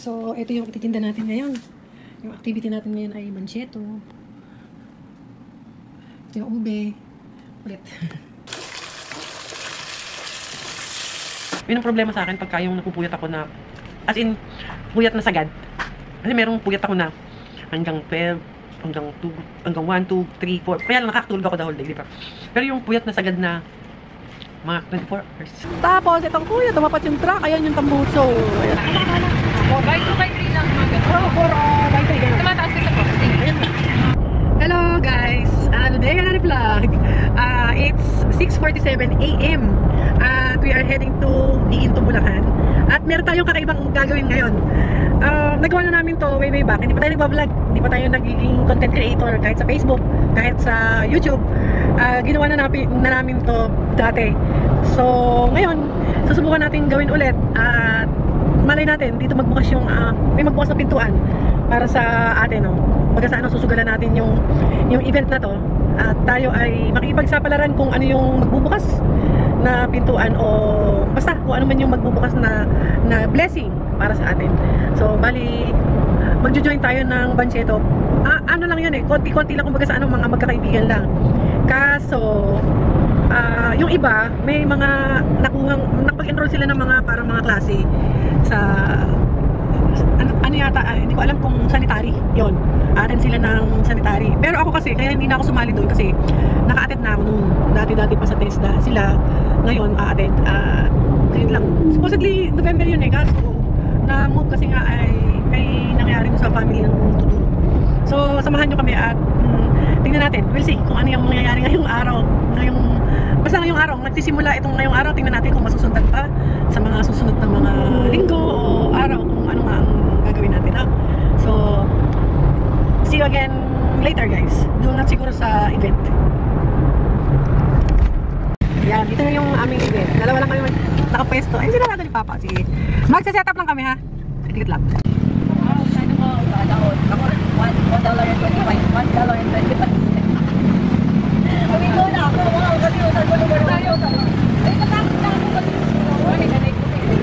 So, ito yung titinda natin ngayon. Yung activity natin ngayon ay mancheto. Ito yung ube. Ulit. Yun ang problema sa akin pagka yung napupuyat ako na, as in, puyat na sagad. Kasi merong puyat ako na hanggang 12, hanggang 2, hanggang 1, 2, 3, 4. Kaya lang nakakatulog ako the whole day, di ba? Pero yung puyat na sagad na mga 24 hours. Tapos, itong kuya, tumapat yung truck. Ayan yung tambuso. Ayan. By 2, by 3 lang mga ganun. By 3 ganun. Tumataas ka sa posting. Hello guys! Today, another vlog. It's 6:47 AM. At we are heading to Iinto, Bulacan. At meron tayong kakaibang gagawin ngayon. Nagawa na namin to way back. Hindi pa tayo nagbablog. Hindi pa tayo nagiging content creator kahit sa Facebook, kahit sa YouTube. Ginawa na namin to dati. So, ngayon, susubukan natin gawin ulit. At malay natin, dito magbukas yung may magbukas na pintuan para sa atin, no? Baga sa ano, susugalan natin yung event na to. At tayo ay makikipagsapalaran kung ano yung magbubukas na pintuan o basta kung ano man yung magbubukas na blessing para sa atin. So, bali, magjo-join tayo ng Bancheto. Ano lang yan eh, konti-konti lang kumbaga sa ano, mga magkakaibigan lang. Kaso, yung iba, may mga nakapag-enroll sila ng mga para mga klase sa ano yata, hindi ko alam kung sanitary yon. Attend sila ng sanitary. Pero ako kasi, kaya hindi na ako sumali doon kasi naka-attend na ako nung dati-dati pa sa TESDA. Sila ngayon a-attend. Ngayon lang. Supposedly, November yun eh. Kaso, na-move kasi nga ay may nangyari sa family ng tuturo. So, samahan nyo kami at tingnan natin. We'll see kung ano yung mangyayari ngayong araw. Basta ngayong araw, nagsisimula itong ngayong araw. Tingnan natin kung masusundan pa sa mga susunod na mga linggo o araw kung ano nga ang gagawin natin. So, see you again later guys. Doon na siguro sa event. Yan, dito na yung aming event. Dalawa lang kami nakapwesto. Ay, sila natin ni Papa. Sige. Magsa-setup lang kami ha. Dikit lang. Sana mo, $1.25. $1.25. Amigo na ako. Wow, kalimutan ko naman tayo. Ay, natakot na ako. Ay, nanay ko na yun.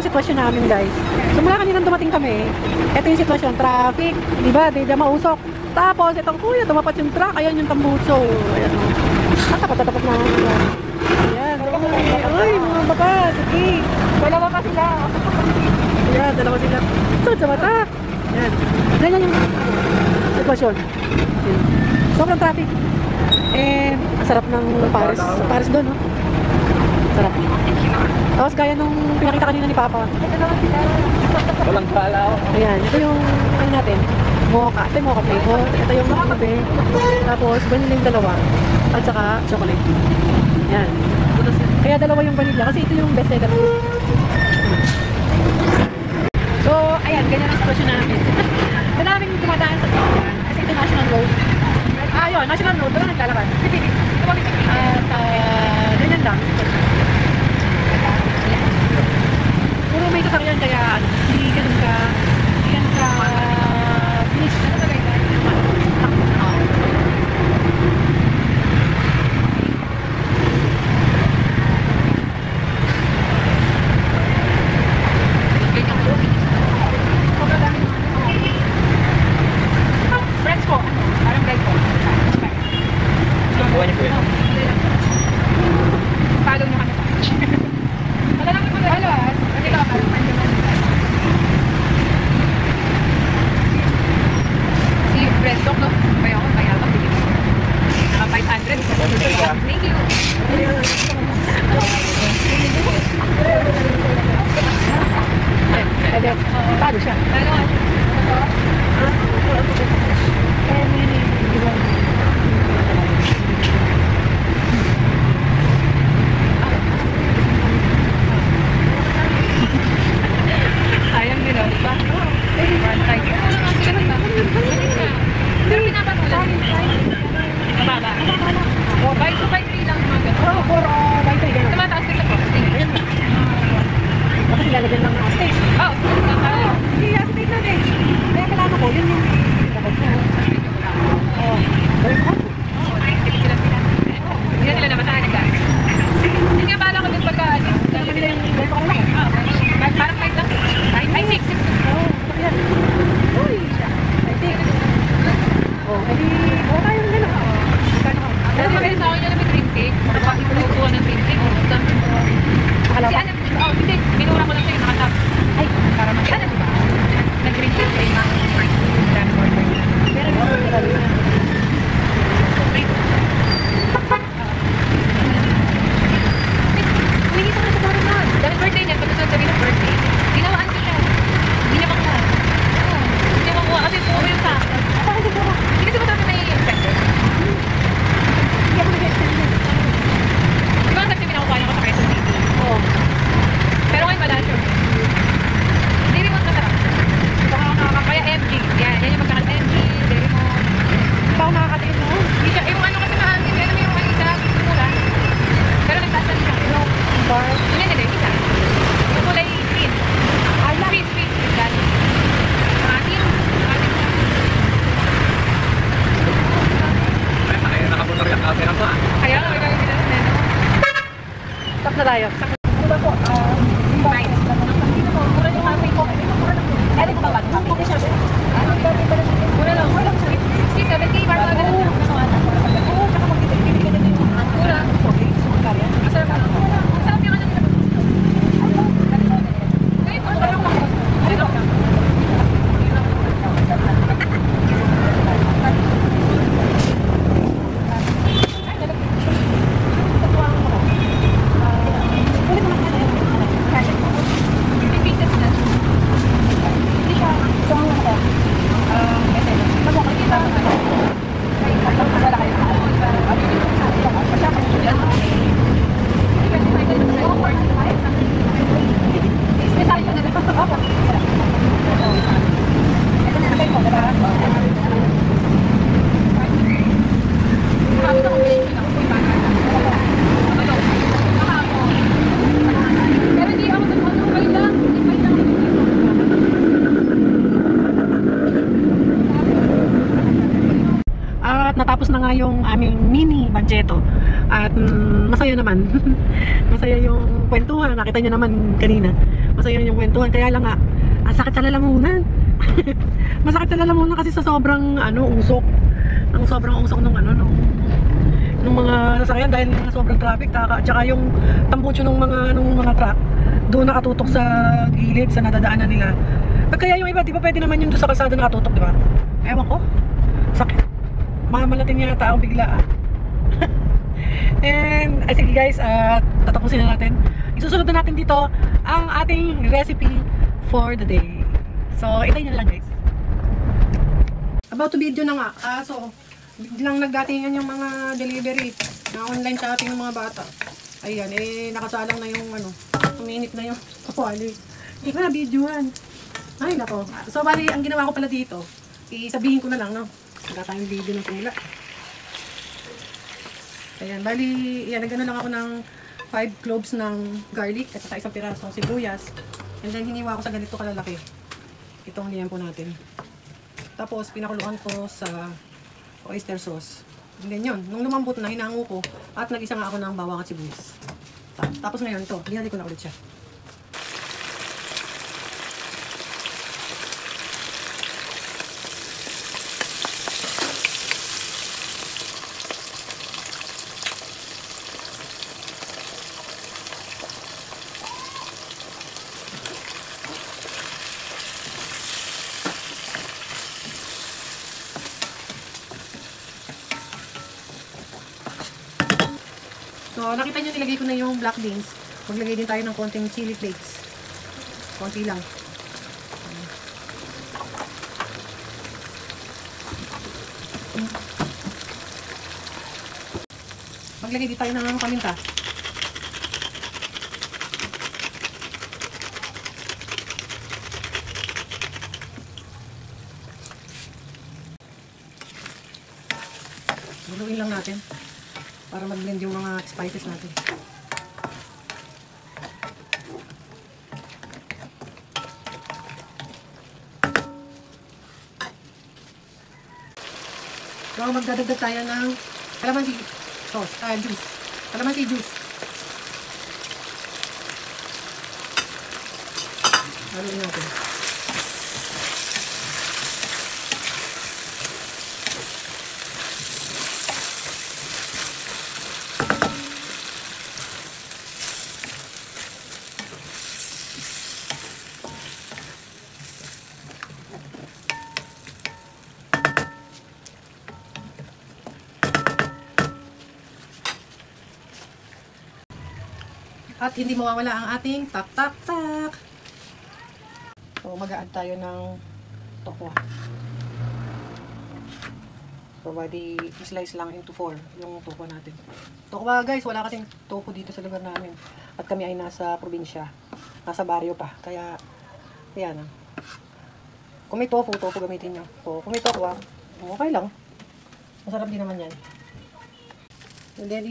Sitwasyon namin guys. So mula kaninang dumating kami, ito yung sitwasyon, traffic, di ba? Di mausok. Tapos itong kuya, tumapat yung truck, ayan yung tambuso. Ayan o. Tapat na. Ayan. Uy, mga baba, sige. Dalawa pa sila. Ayan, dalawa sila. So, sa mata. Ayan. Ganyan yung sitwasyon. Ayan. Sobrang traffic. And, sarap ng Paris doon, no? Sarap. Tapos gaya nung pinakita kanina ni Papa. Walang kalaw. Ayan, ito yung ano natin, mocha. Ito yung mocha flavor. Ito yung ube. Tapos vanilla yung dalawa. At saka chocolate. Ayan. Kaya dalawa yung vanilla kasi ito yung best seller. So, ayan, ganyan ang sitwasyon namin. Maraming dumadaan sa sasakyan kasi ito National Road. Yun, National Road. Doon naglalakad. At ganyan lang. Puro may sasakyan kaya hindi ganun ka bilis. Ano ba guys? Friends ko, parang guide ko. Follow nyo kami. Malalaki mo na. Si Brestock, no? Kaya ako, kaya ako. Naka 500. Thank you. Paano siya? Sayang din, no? Diba? One time. Pero pinapatulan. Mababa. By 2, by 3 lang. lalagyan lang ng steak. Oh, Hindi, acetate natin. Kaya kailangan ko, yun yung... Oh, gawin ko. hindi na nila namasahan ng gas. Hindi nga bala ko din pagka, Kaya nila yung gawin ko lang. parang 5 lang. Ay, 6. Oo, ayan. Uy, I think. Oh, edi, wala tayong gano'n. Pero kaya sa akin nyo na may cream cake. Makapag-ipukuha ng cream cake. Akala Si ko. Ana, hindi. Minura ko lang siya yung nakatap. Ay, para mag-ana, diba? Nag-cream cake kayo na. Pero yung Humingi ko na sa parang na. Dahil birthday niya, pagkasunod sabi ng birthday, ginawaan ko siya. Hindi niya makuha. Hindi niya makuha kasi puro yung sa akin. bakit ito ba? Hindi kasi masabi may infected. Hindi ako nag-extend. Di ba kasi pinakukuha niya ko sa Quezon City? Oo. Pero ngayon wala siya. Hindi rin mo masarap. Kaya MG. Yan yung magkakat MG, Derimon. Hindi pa ako nakakatiin mo. Hindi siya, yung ano kasi mahangin, pero may yung ano isa, mura. Pero nagtasan siya. Bar. Hindi, isa. Yung kulay green. Sweet. Yan. Atin. Kaya nga, may bagay sila sa neno. Stop na tayo. Mura po. Nice. Mura yung happy ko. Edit ba ba? Happy siya. Mura lang. 60, 70, parang mga ganun. Oo, tsaka mag-ibig ka na yung Mura. Masarap ka. Masarap yung ano nila. Ngayon, ano lang ako. Ano lang. At natapos na nga yung aming mini bancheto. At masaya naman. Masaya yung kwentuhan. Nakita niyo naman kanina. Masaya yung kwentuhan. Kaya lang nga, ang sakit sa lalamunan. Masakit sa lalamunan kasi sa sobrang usok. Ang sobrang usok nung nung mga sasakyan dahil nga sobrang traffic. At saka yung tambucho ng mga truck doon nakatutok sa gilid, sa nadadaanan nila. Kaya yung iba, di ba pwede naman yung doon sa kalsada nakatutok, di ba? Ewan ko. Sakit. Mamalating yata ako bigla. And sige guys, tatapusin na natin. Isusunod na natin dito ang ating recipe for the day. So, itay nyo lang guys. About to video na nga. So, biglang nagdatingan yung mga delivery na online shopping ng mga bata. Ayan, nakasalang na yung uminit na yung kapali. Hindi ko na videoan. Ay, nako. So, bali, ang ginawa ko pala dito, isabihin ko na lang, no? Wala tayong video ng tula. Ayan, bali, yan, nagano lang ako ng 5 cloves ng garlic at saka isang pirasong sibuyas. And then, hiniwa ko sa ganito kalalaki. Itong liyan po natin. Tapos, pinakuluan ko sa oyster sauce. And then yun, nung lumambot na, hinango ko at nag-isa nga ako ng bawang at sibuyas. Tapos ngayon, ito, lihali ko na ulit siya. So, nakita nyo, nilagay ko na yung black beans. Maglagay din tayo ng konting chili flakes. Konti lang. Maglagay din tayo ng paminta. Haluin lang natin para mag-blend yung mga spices natin. So, magdadagdag tayo ng calamansi sauce, juice. Calamansi juice. Haluin natin. At hindi mawawala ang ating tak-tak-tak. So, mag-a-add tayo ng tokwa. So, bali, slice lang into 4 yung tokwa natin. Tokwa guys, wala kasing tofu dito sa lugar namin. At kami ay nasa probinsya. Nasa baryo pa. Kaya, yan. Kung may tofu gamitin nyo. So, kung may tokwa, okay lang. Masarap din naman yan. And then,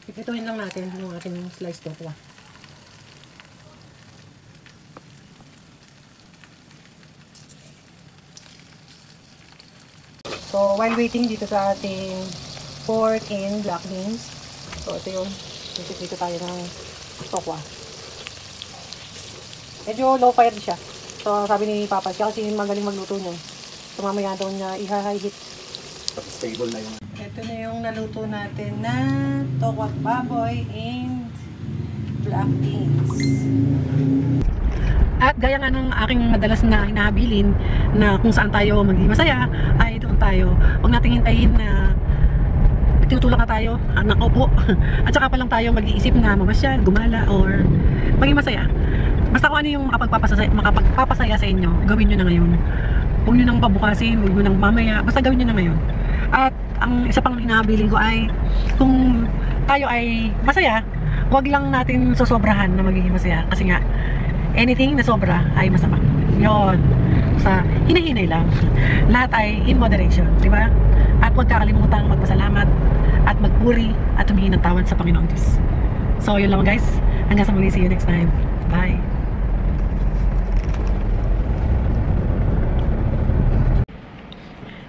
ipituhin lang natin yung ating sliced tokwa. So, while waiting dito sa ating pork and black beans, so ito yung dito tayo ng tokwa. Medyo low fire siya. So, sabi ni Papa, siya kasi magaling magluto niya. So, mamaya daw niya i-high heat. Stable na yung... Ito na yung naluto natin na tokwat baboy and black beans. At gaya nga ng aking madalas na hinahabilin na kung saan tayo magiging masaya, ay doon tayo. Huwag nating hintayin na tutulak na tayo, nakaupo, at saka pa lang tayo mag-iisip na mamasyal, gumala, or maging masaya. Basta kung ano yung makapagpapasaya sa inyo, gawin nyo na ngayon. Huwag nyo nang pabukasin, huwag nyo nang mamaya, basta gawin nyo na ngayon. At ang isa pang hinahabilin ko ay, kung tayo ay masaya, huwag lang natin sosobrahan na magiging masaya. Kasi nga, anything na sobra ay masama. Yun. Sa hinahinay lang. Lahat ay in moderation. Diba? At huwag kakalimutan magpasalamat at magpuri at humingi ng tawad sa Panginoon Diyos. So, yun lang guys. Hanggang sa muli. See you next time. Bye.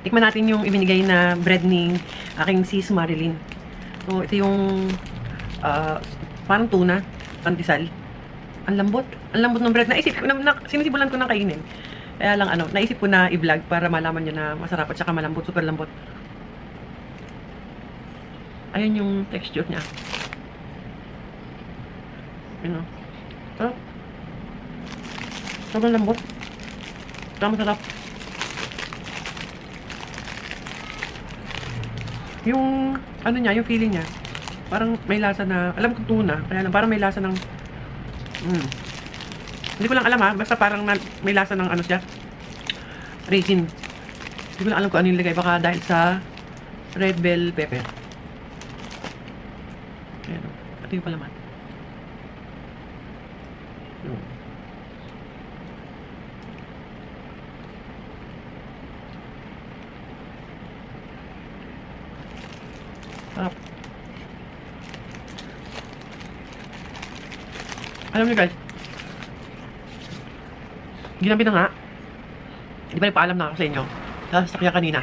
Tikman natin yung ibinigay na bread ni aking sis Marilyn. So, ito yung parang tuna, pandesal. Ang lambot. Ang lambot ng bread. Naisip ko, sinisibulan ko ng kainin. Kaya lang naisip ko na i-vlog para malaman nyo na masarap at saka malambot, super lambot. Ayun yung texture niya. Yun o. Sarap. Sobrang lambot. Sobrang masarap. Yung, niya, yung feeling niya. Parang may lasa na, alam ko tuna. Kaya lang, parang may lasa ng hindi ko lang alam basta parang may lasa ng siya, raisin. Hindi ko lang alam kung ano yung lagay, baka dahil sa red bell pepper. Ayan, ito yung palaman. Sarap. Alam niyo guys, ginabi na nga, di ba nagpaalam na ako sa inyo sa sasakyan kanina,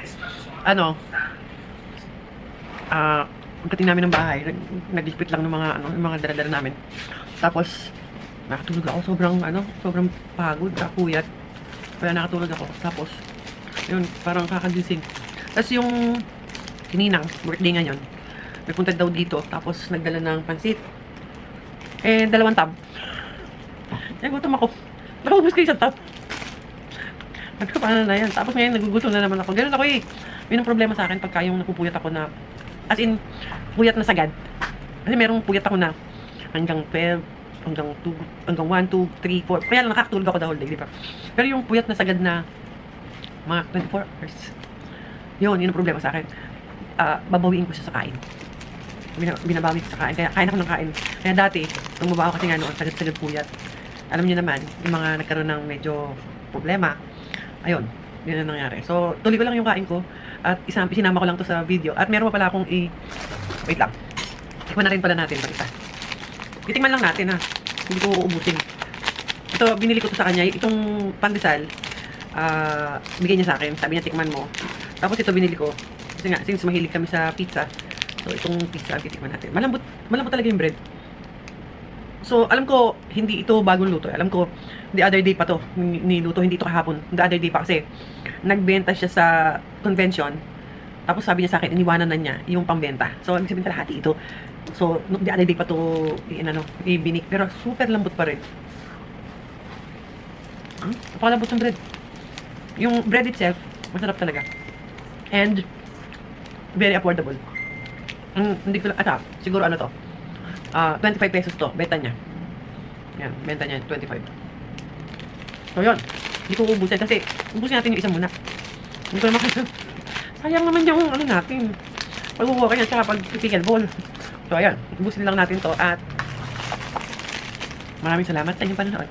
pagdating namin ng bahay, nagligpit lang ng mga dala-dala namin, tapos nakatulog ako, sobrang pagod, kakuyat, kaya nakatulog ako, tapos yun, parang kakagising. Tapos yung kininang, birthday ngayon, nagpunta daw dito, tapos nagdala ng pansit, 2 tab. Gutom ako. Nakaubos ko 1 tab. Paano na yan? Tapos ngayon, nagugutom na naman ako. Ganun ako eh. Yun ang problema sa akin pagka yung napupuyat ako na, as in, puyat na sagad. Kasi merong puyat ako na hanggang 12, hanggang 2, hanggang 1, 2, 3, 4. Kaya lang nakakatulog ako the whole day, di ba? Pero yung puyat na sagad na mga 24 hours, yun ang problema sa akin. Babawiin ko siya sa kain. Binabawi ko sa kain. Kaya kain ako ng kain. Kaya dati, nung mabaho kasi nga noon, sagad-sagad puyat. Alam niyo naman, yung mga nagkaroon ng medyo problema, ayun, yun ang nangyari. So, tuloy ko lang yung kain ko, at sinama ko lang to sa video. At meron pa pala akong wait lang. Tikman na rin pala natin, isa. Itikman lang natin ha. Hindi ko uubusin. Ito, binili ko to sa kanya. Itong pandesal, bigay niya sa akin. Sabi niya, tikman mo. Tapos ito binili ko. Kasi nga, since mahilig kami sa pizza, so itong pizza ang titikman natin. Malambot talaga yung bread. So, alam ko, hindi ito bagong luto. Alam ko, the other day pa to, niluto, hindi ito kahapon. The other day pa kasi, nagbenta siya sa convention. Tapos sabi niya sa akin, iniwanan na niya yung pambenta. So, ibig sabihin kalahati ito. So, the other day pa to, ibinik. Pero, super lambot pa rin. Napakalambot ng bread. Yung bread itself, masarap talaga. And, very affordable. Hindi ko lang, siguro ano to, 25 pesos to, benta niya. Yan, benta niya, 25. So, yun. Hindi ko ubusin kasi, ubusin natin yung isa muna. Hindi ko naman kasi, sayang naman yung ano natin. Pag-uwa kanya, tsaka pag-pickleball. So, ayan, ubusin lang natin to at maraming salamat sa inyong panonood.